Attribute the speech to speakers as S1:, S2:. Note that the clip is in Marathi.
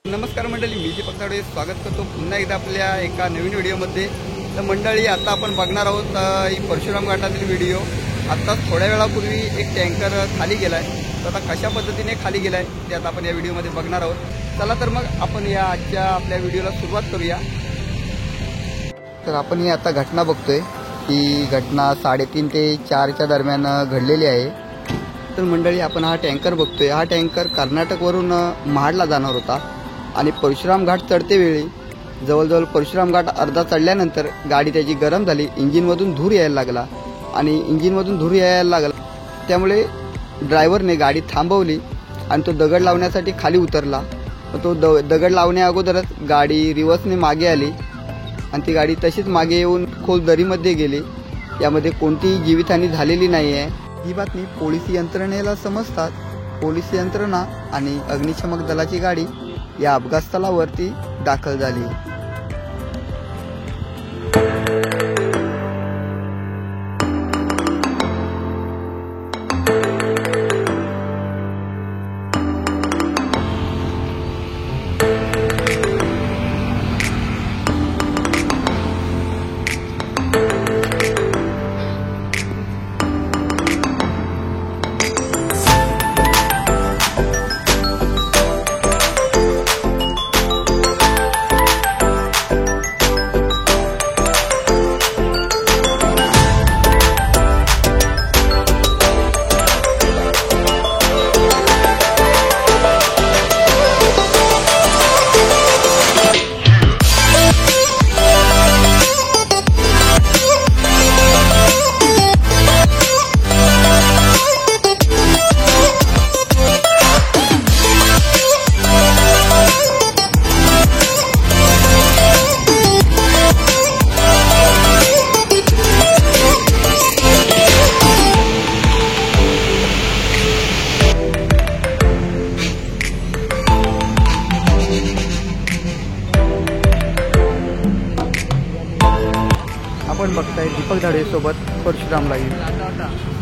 S1: नमस्कार मंडळी, मी दीपक ताडे स्वागत करतो पुन्हा एकदा आपल्या एका नवीन व्हिडिओमध्ये। तर मंडळी, आता आपण बघणार आहोत ही परशुराम घाटातील व्हिडिओ। आता थोड्या वेळापूर्वी एक टँकर खाली गेलाय, तर आता कशा पद्धतीने खाली गेलाय ते आता आपण या व्हिडिओमध्ये बघणार आहोत। चला तर मग आपण या आजच्या आपल्या व्हिडिओला सुरुवात करूया। तर आपण ही आता घटना बघतोय, ही घटना 3:30 ते 4च्या दरम्यान घडलेली आहे। तर मंडळी, आपण हा टँकर बघतोय, हा टँकर कर्नाटकवरून महाडला जाणार होता आणि परशुराम घाट चढतेवेळी जवळजवळ परशुराम घाट अर्धा चढल्यानंतर गाडी त्याची गरम झाली, इंजिनमधून धूर यायला लागला आणि इंजिनमधून धूर यायला लागला त्यामुळे ड्रायव्हरने गाडी थांबवली आणि तो दगड लावण्यासाठी खाली उतरला। तो दगड लावण्या अगोदरच गाडी रिव्हर्सने मागे आली आणि ती गाडी तशीच मागे येऊन खोल दरीमध्ये गेली। यामध्ये कोणतीही जीवितहानी झालेली नाही आहे। ही बातमी पोलीस यंत्रणेला समजतात पोलीस यंत्रणा आणि अग्निशमक दलाची गाडी या अपघात स्थळावरती दाखल झाली। आपण बघताय दीपक धाडे सोबत परशुराम लाईव्ह।